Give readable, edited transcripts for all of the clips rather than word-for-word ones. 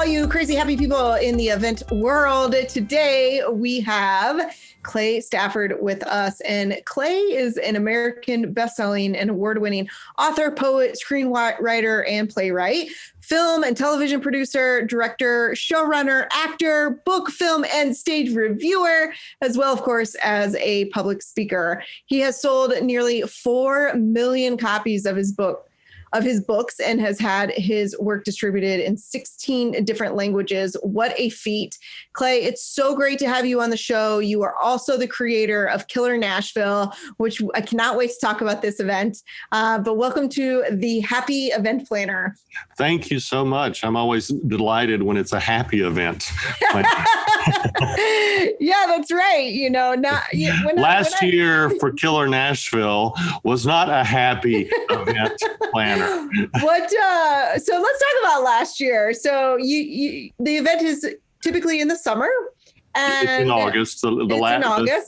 all you crazy happy people in the event world. Today we have Clay Stafford with us, and Clay is an American best-selling and award-winning author, poet, screenwriter, and playwright, film and television producer, director, showrunner, actor, book, film, and stage reviewer, as well, of course, as a public speaker. He has sold nearly 4 million copies of his books and has had his work distributed in 16 different languages. What a feat. Clay, it's so great to have you on the show. You are also the creator of Killer Nashville, which I cannot wait to talk about this event. But welcome to the Happy Event Planner. Thank you so much. I'm always delighted when it's a happy event. Yeah, that's right. You know, last year for Killer Nashville was not a happy event planner. So let's talk about last year. So the event is typically in the summer. And it's in August.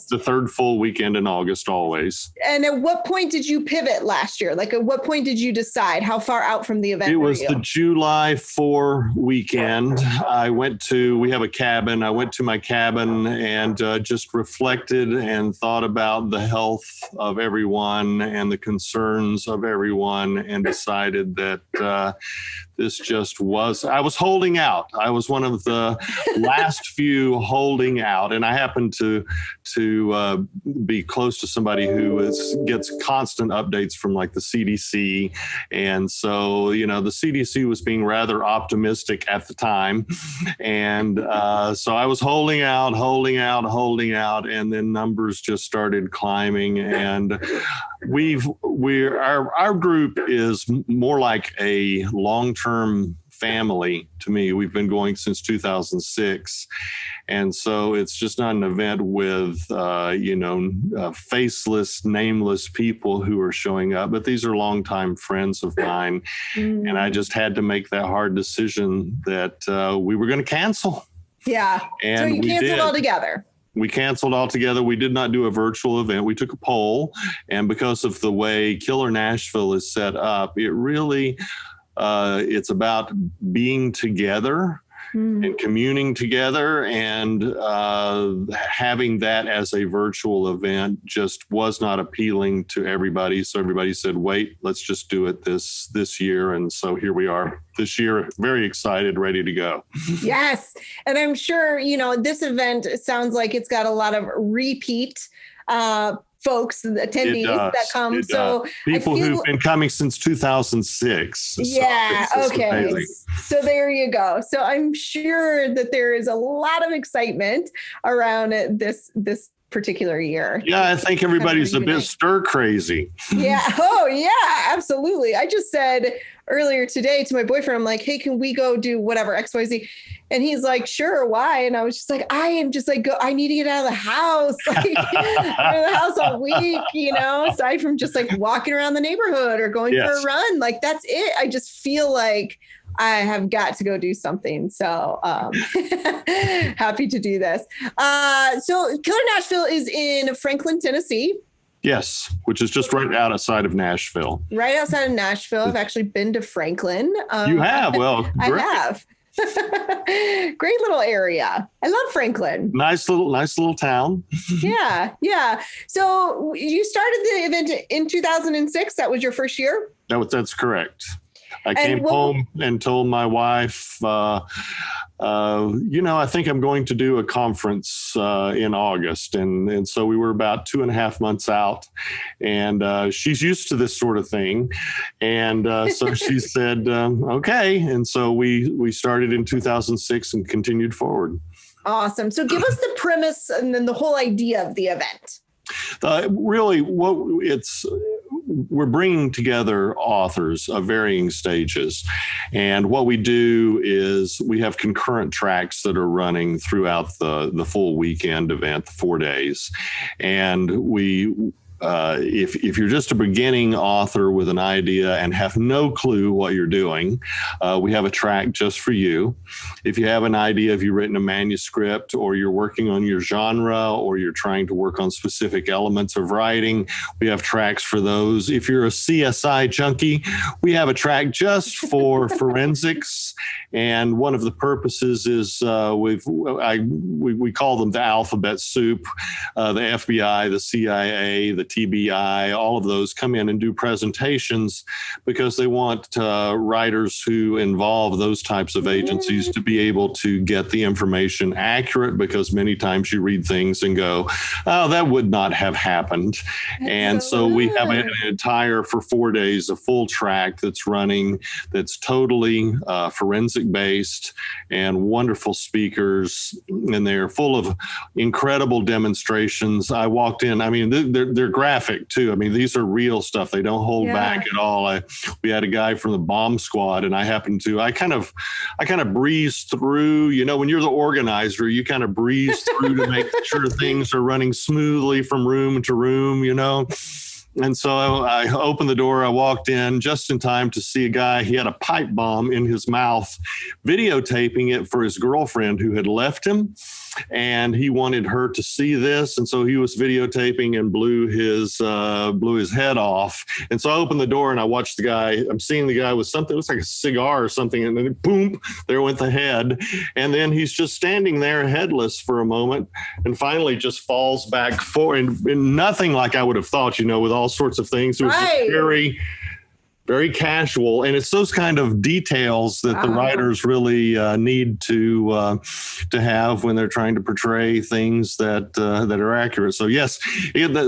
The third full weekend in August, always. And at what point did you pivot last year? Like, at what point did you decide? How far out from the event It were was you? the July 4 weekend. We have a cabin. I went to my cabin and just reflected and thought about the health of everyone and the concerns of everyone, and decided that I was holding out. I was one of the last few holding out. And I happened to be close to somebody who gets constant updates from like the CDC. And so, the CDC was being rather optimistic at the time. And so I was holding out. And then numbers just started climbing. And our group is more like a long-term family to me. We've been going since 2006. And so it's just not an event with, faceless, nameless people who are showing up, but these are longtime friends of mine. Mm. And I just had to make that hard decision that we were going to cancel. Yeah. And so you canceled altogether. We canceled altogether. We did not do a virtual event. We took a poll. And because of the way Killer Nashville is set up, it really, it's about being together and communing together, and having that as a virtual event just was not appealing to everybody. So everybody said, wait, let's just do it this year. And so here we are this year, very excited, ready to go. Yes. And I'm sure, this event sounds like it's got a lot of repeat folks, attendees that come. So people who've been coming since 2006. Yeah. So okay. amazing. So there you go. So I'm sure that there is a lot of excitement around this particular year. Yeah, I think everybody's a bit stir crazy. Yeah. Oh, yeah, absolutely. I just said earlier today to my boyfriend, I'm like, hey, can we go do whatever, XYZ? And he's like, sure, why? And I was just like, I am just like, I need to get out of the house. Like, I'm in the house all week, aside from just like walking around the neighborhood or going for a run. Like, that's it. I just feel like I have got to go do something. So happy to do this. So Killer Nashville is in Franklin, Tennessee. Yes, which is just right outside of Nashville. Right outside of Nashville. I've actually been to Franklin. You have? Well, great. I have. Great little area. I love Franklin. Nice little town. Yeah. So you started the event in 2006. That was your first year? That's correct. I came home and told my wife, I think I'm going to do a conference in August. And so we were about 2.5 months out, and she's used to this sort of thing. And so she said, okay. And so we started in 2006 and continued forward. Awesome. So give us the premise and then the whole idea of the event. We're bringing together authors of varying stages. And what we do is we have concurrent tracks that are running throughout the full weekend event, 4 days. And we if you're just a beginning author with an idea and have no clue what you're doing, we have a track just for you. If you have an idea, if you've written a manuscript or you're working on your genre or you're trying to work on specific elements of writing, we have tracks for those. If you're a CSI junkie, we have a track just for forensics. And one of the purposes is we call them the alphabet soup. The FBI, the CIA, the TBI, all of those come in and do presentations because they want writers who involve those types of agencies to be able to get the information accurate, because many times you read things and go, oh, that would not have happened. And so we have an entire, for 4 days, a full track that's running, that's totally forensic based and wonderful speakers. And they're full of incredible demonstrations. I walked in, I mean, they're graphic too. I mean, these are real stuff. They don't hold back at all. We had a guy from the bomb squad, and I kind of breeze through, when you're the organizer, you kind of breeze through to make sure things are running smoothly from room to room, And so I opened the door, I walked in just in time to see a guy, he had a pipe bomb in his mouth, videotaping it for his girlfriend who had left him. And he wanted her to see this. And so he was videotaping and blew his head off. And so I opened the door and I watched the guy. I'm seeing the guy with something, it looks like a cigar or something. And then boom, there went the head. And then he's just standing there headless for a moment and finally just falls back forward. And nothing like I would have thought, with all sorts of things. It was just very, very casual. And it's those kind of details that the writers really need to have when they're trying to portray things that are accurate. So yes,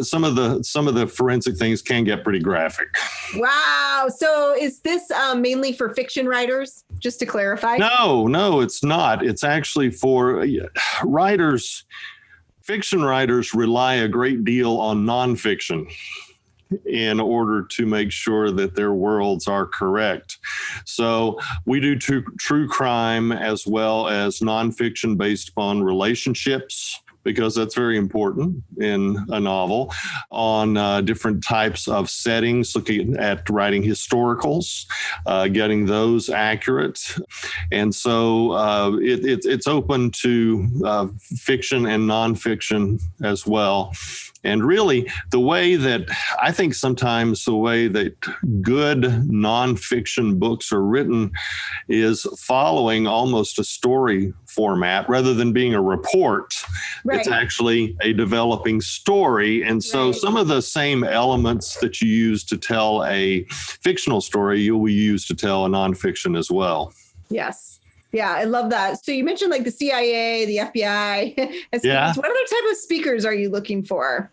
some of the forensic things can get pretty graphic. Wow. So is this mainly for fiction writers, just to clarify? No, it's not. It's actually for writers. Fiction writers rely a great deal on nonfiction in order to make sure that their worlds are correct. So we do true crime as well as nonfiction based upon relationships, because that's very important in a novel, on different types of settings, looking at writing historicals, getting those accurate. And so it's open to fiction and nonfiction as well. And really, the way that good nonfiction books are written is following almost a story format rather than being a report. Right. It's actually a developing story. And so some of the same elements that you use to tell a fictional story, you'll use to tell a nonfiction as well. Yes. Yeah, I love that. So you mentioned like the CIA, the FBI. Yeah. What other type of speakers are you looking for?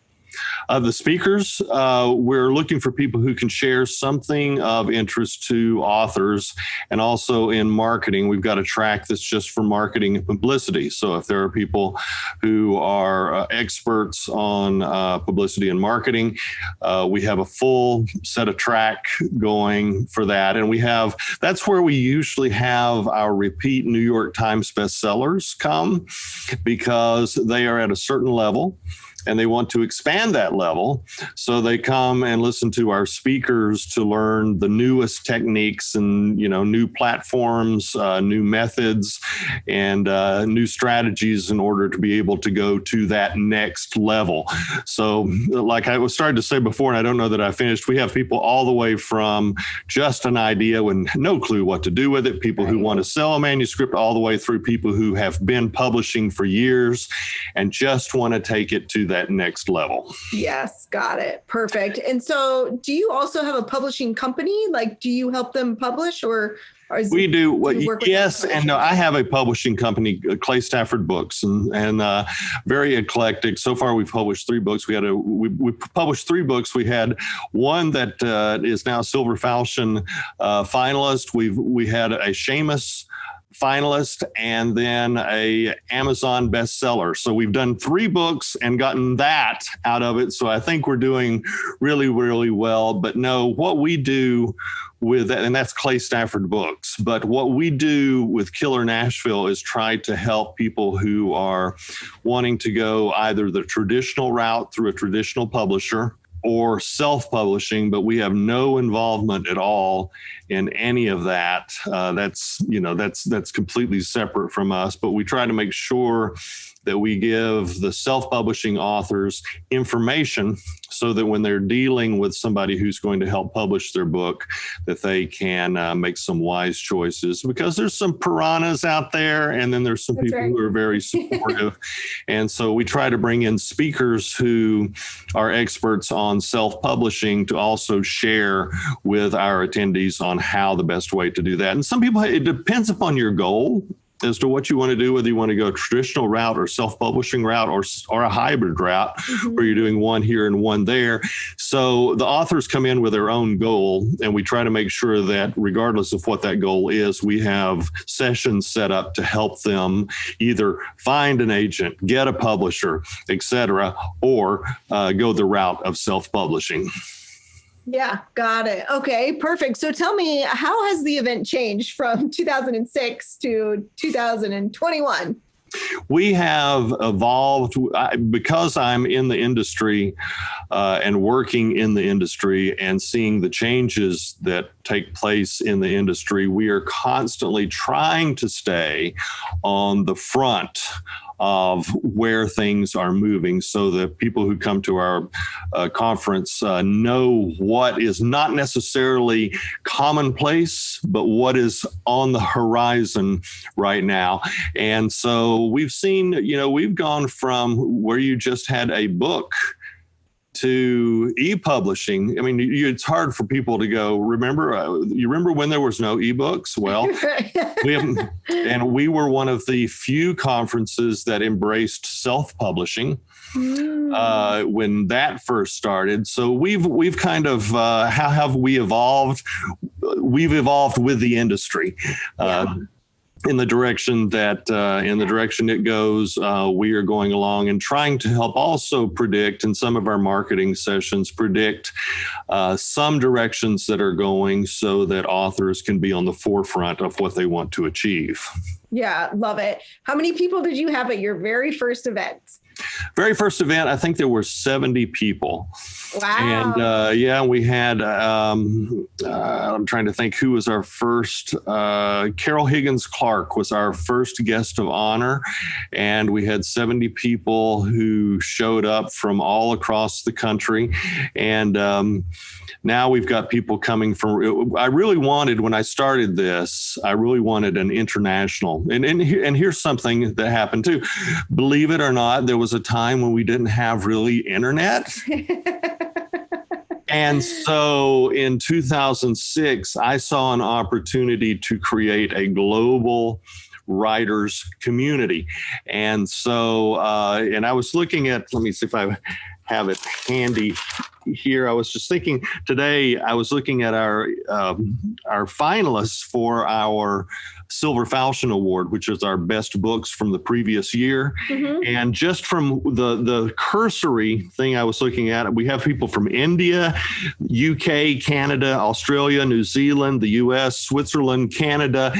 The speakers, we're looking for people who can share something of interest to authors, and also in marketing. We've got a track that's just for marketing and publicity. So if there are people who are experts on publicity and marketing, we have a full set of track going for that. And that's where we usually have our repeat New York Times bestsellers come, because they are at a certain level and they want to expand that level. So they come and listen to our speakers to learn the newest techniques and, new platforms, new methods, and new strategies in order to be able to go to that next level. So like I was starting to say before, and I don't know that I finished, we have people all the way from just an idea with no clue what to do with it, people who want to sell a manuscript, all the way through people who have been publishing for years and just want to take it to that next level. Yes, got it. Perfect. And so do you also have a publishing company? Like, do you help them publish, or we do? Yes and no. I have a publishing company, Clay Stafford Books, and very eclectic. So far, we've published 3 books. We published 3 books. We had one that is now Silver Falchion finalist. We had a Seamus finalist, and then a Amazon bestseller. So we've done 3 books and gotten that out of it. So I think we're doing really, really well. But no, what we do with that, and that's Clay Stafford Books, but what we do with Killer Nashville is try to help people who are wanting to go either the traditional route through a traditional publisher, or self-publishing, but we have no involvement at all in any of that. That's completely separate from us, but we try to make sure that we give the self-publishing authors information so that when they're dealing with somebody who's going to help publish their book, that they can make some wise choices, because there's some piranhas out there, and then there's some people who are very supportive. And so we try to bring in speakers who are experts on self-publishing to also share with our attendees on how the best way to do that. And some people, it depends upon your goal as to what you want to do, whether you want to go a traditional route or self-publishing route or a hybrid route where you're doing one here and one there. So the authors come in with their own goal, and we try to make sure that regardless of what that goal is, we have sessions set up to help them either find an agent, get a publisher, etc., or go the route of self-publishing. Yeah, got it. Okay, perfect. So tell me, how has the event changed from 2006 to 2021? We have evolved because I'm in the industry and working in the industry and seeing the changes that take place in the industry. We are constantly trying to stay on the front of where things are moving so that people who come to our conference know what is not necessarily commonplace, but what is on the horizon right now. And so we've seen, we've gone from where you just had a book to e-publishing. I mean, it's hard for people to go, you remember when there was no ebooks? Well, we were one of the few conferences that embraced self-publishing when that first started. So we've kind of, how have we evolved? We've evolved with the industry. In the direction it goes, we are going along and trying to help also predict in some of our marketing sessions, some directions that are going so that authors can be on the forefront of what they want to achieve. Yeah, love it. How many people did you have at your very first event? Very first event, I think there were 70 people. Wow. And we had, I'm trying to think who was our first, Carol Higgins Clark was our first guest of honor. And we had 70 people who showed up from all across the country. And now we've got people coming from, I really wanted, when I started this, I really wanted an international. And here's something that happened too. Believe it or not, there was a time when we didn't have really internet. And so in 2006, I saw an opportunity to create a global writers community. And so, and I was looking at, let me see if I have it handy here. I was just thinking today, I was looking at our finalists for our Silver Falchion Award, which is our best books from the previous year. Mm-hmm. And just from the cursory thing I was looking at, we have people from India, UK, Canada, Australia, New Zealand, the US, Switzerland, Canada,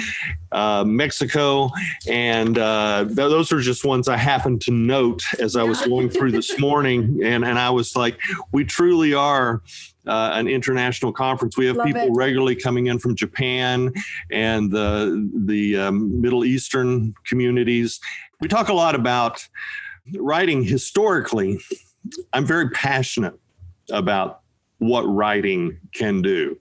Mexico. And those are just ones I happened to note as I was going through this morning. And I was like, we truly are an international conference. We have people regularly coming in from Japan and the Middle Eastern communities. We talk a lot about writing historically. I'm very passionate about what writing can do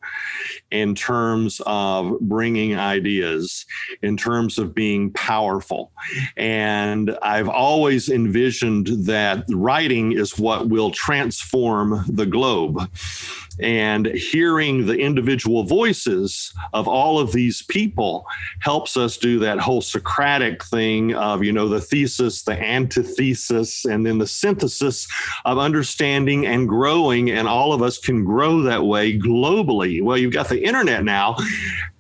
in terms of bringing ideas, in terms of being powerful. And I've always envisioned that writing is what will transform the globe. And hearing the individual voices of all of these people helps us do that whole Socratic thing of, the thesis, the antithesis, and then the synthesis of understanding and growing. And all of us can grow that way globally. Well, you've got the internet now.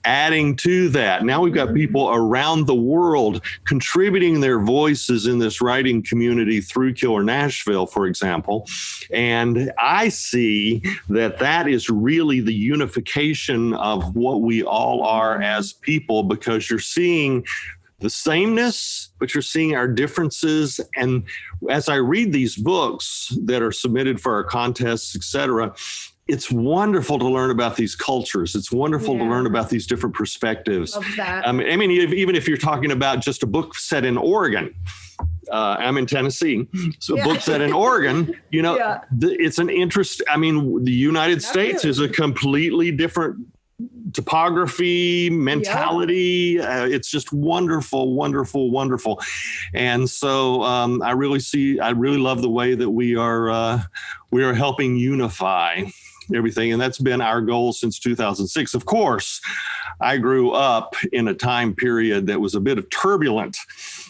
Adding to that, now we've got people around the world contributing their voices in this writing community through Killer Nashville, for example. And I see that is really the unification of what we all are as people, because you're seeing the sameness, but you're seeing our differences. And as I read these books that are submitted for our contests, et cetera, it's wonderful to learn about these cultures. It's wonderful to learn about these different perspectives. Love that. I mean, even if you're talking about just a book set in Oregon, I'm in Tennessee, so a book set in Oregon, it's an interest. I mean, the United States is a completely different topography, mentality. It's just wonderful, wonderful, wonderful. And so I really love the way that we are helping unify everything. And that's been our goal since 2006. Of course, I grew up in a time period that was a bit of turbulent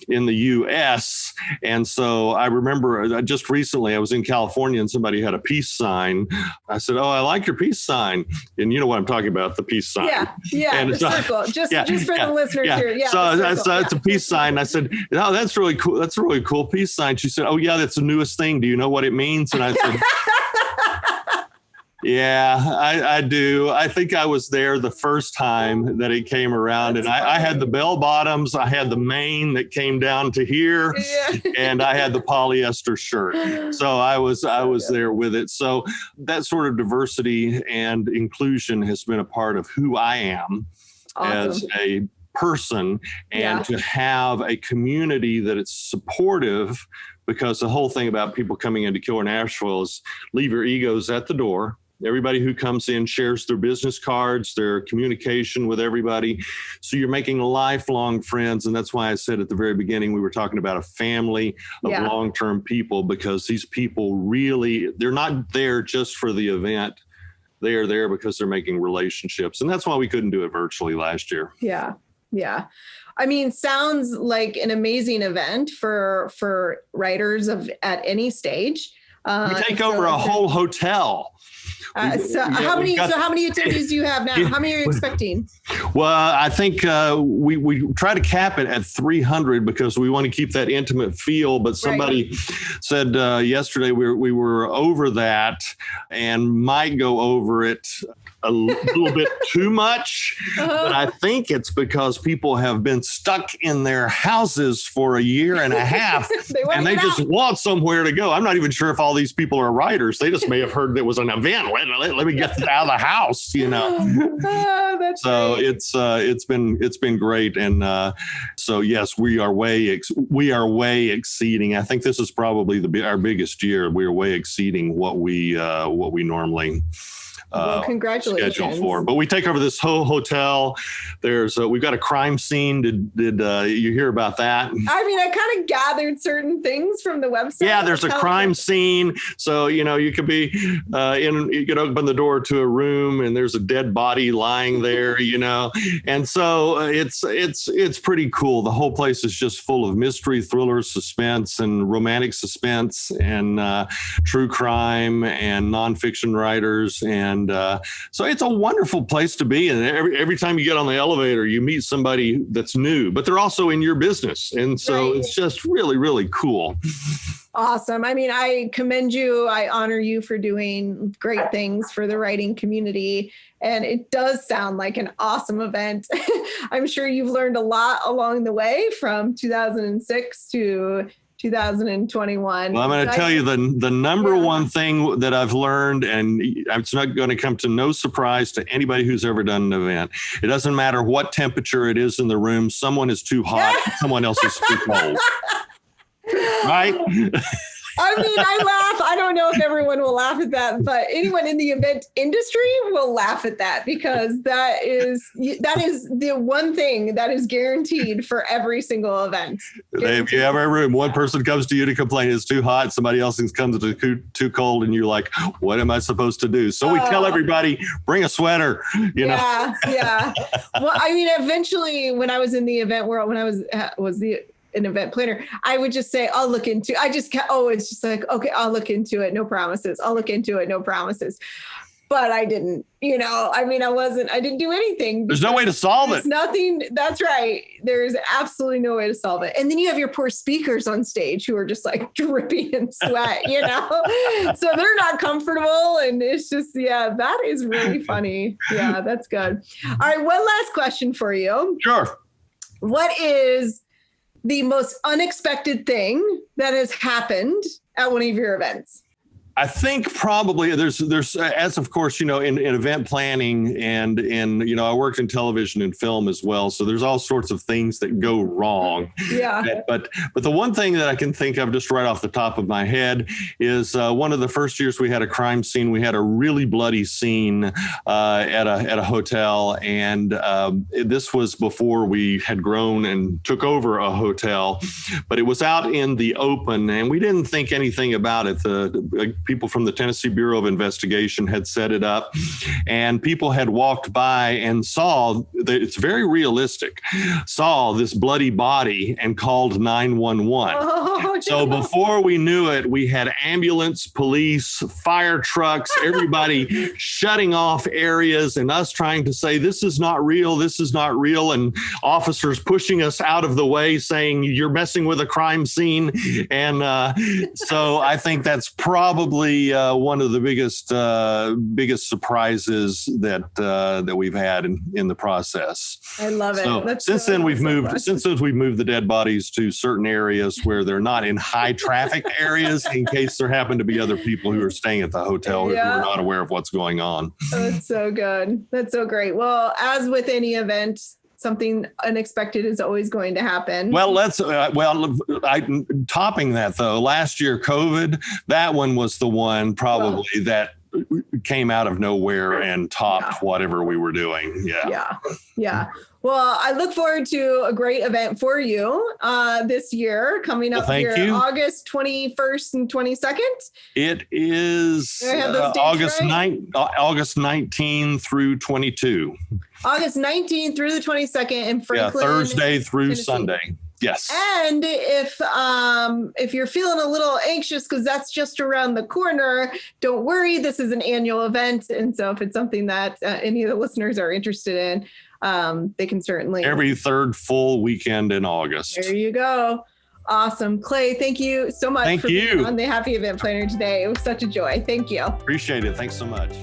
in the U.S. And so I remember just recently I was in California and somebody had a peace sign. I said, "Oh, I like your peace sign." And you know what I'm talking about, the peace sign. Yeah, and the circle. Just for the listeners here. Yeah, so it's a peace sign. I said, "No, that's really cool. That's a really cool peace sign." She said, "Oh, yeah, that's the newest thing. Do you know what it means?" And I said, "Yeah, I do. I think I was there the first time that it came around." That's and I had the bell bottoms, I had the mane that came down to here, and I had the polyester shirt. So I was there with it. So that sort of diversity and inclusion has been a part of who I am as a person, and to have a community that it's supportive, because the whole thing about people coming into Killer Nashville is leave your egos at the door. Everybody who comes in shares their business cards, their communication with everybody. So you're making lifelong friends. And that's why I said at the very beginning, we were talking about a family of long-term people, because these people really, they're not there just for the event. They are there because they're making relationships. And that's why we couldn't do it virtually last year. Yeah. Yeah. I mean, sounds like an amazing event for writers at any stage. We take over a whole hotel. So how many attendees do you have now? How many are you expecting? Well, I think we try to cap it at 300 because we want to keep that intimate feel. But somebody said yesterday we were over that and might go over it a little bit too much. But I think it's because people have been stuck in their houses for a year and a half and they just want somewhere to go. I'm not even sure if all these people are writers. They just may have heard there was an event. Let me get out of the house, That's so great. it's been great, and so yes, we are way exceeding. I think this is probably our biggest year. We are way exceeding what we normally. Well, congratulations. Scheduled for. But we take over this whole hotel. We've got a crime scene. Did you hear about that? I mean, I kind of gathered certain things from the website. Yeah, there's a crime scene. So, you could be you could open the door to a room and there's a dead body lying there, And so it's pretty cool. The whole place is just full of mystery, thriller, suspense, and romantic suspense, and true crime, and nonfiction writers. And so it's a wonderful place to be. And every time you get on the elevator, you meet somebody that's new, but they're also in your business. And so it's just really, really cool. Awesome. I mean, I commend you. I honor you for doing great things for the writing community. And it does sound like an awesome event. I'm sure you've learned a lot along the way from 2006 to 2021. Well, I'm going to tell you the number one thing that I've learned, and it's not going to come to no surprise to anybody who's ever done an event. It doesn't matter what temperature it is in the room. Someone is too hot. Someone else is too cold. Right? I mean, I laugh. I don't know if everyone will laugh at that, but anyone in the event industry will laugh at that, because that is the one thing that is guaranteed for every single event. If you have a room, one person comes to you to complain it's too hot, somebody else comes to too cold, and you're like, what am I supposed to do? So we tell everybody, bring a sweater, Yeah. Well, I mean, eventually when I was in the event world, when I was an event planner, I would just say, it's just like, okay, I'll look into it. No promises. I'll look into it. No promises. But I didn't, I didn't do anything. There's no way to solve it. Nothing. That's right. There's absolutely no way to solve it. And then you have your poor speakers on stage who are just like dripping in sweat, so they're not comfortable. And it's just, that is really funny. Yeah, that's good. All right. One last question for you. Sure. What is the most unexpected thing that has happened at one of your events? I think probably there's as of course, in event planning and I worked in television and film as well. So there's all sorts of things that go wrong. Yeah. But the one thing that I can think of just right off the top of my head is one of the first years we had a crime scene. We had a really bloody scene at a hotel. And this was before we had grown and took over a hotel, but it was out in the open and we didn't think anything about it. The people from the Tennessee Bureau of Investigation had set it up, and people had walked by and saw that it's very realistic, saw this bloody body and called 911. Oh, so before we knew it, we had ambulance, police, fire trucks, everybody shutting off areas and us trying to say, this is not real, and officers pushing us out of the way saying, you're messing with a crime scene. And so I think that's probably one of the biggest surprises that we've had in the process. I love it. So since then we've moved the dead bodies to certain areas where they're not in high traffic areas in case there happen to be other people who are staying at the hotel who are not aware of what's going on. That's so good. That's so great. Well, as with any event, something unexpected is always going to happen. Well, topping that though, last year, COVID, that one was the one probably that came out of nowhere and topped whatever we were doing. Yeah. Well, I look forward to a great event for you this year coming up here, August 21st and 22nd. It is August 19 through 22. August 19th through the 22nd in Franklin. Thursday through Tennessee. Sunday. Yes. And if you're feeling a little anxious because that's just around the corner, don't worry. This is an annual event. And so if it's something that any of the listeners are interested in, they can certainly. Every third full weekend in August. There you go. Awesome. Clay, thank you so much for being on the Happy Event Planner today. It was such a joy. Thank you. Appreciate it. Thanks so much.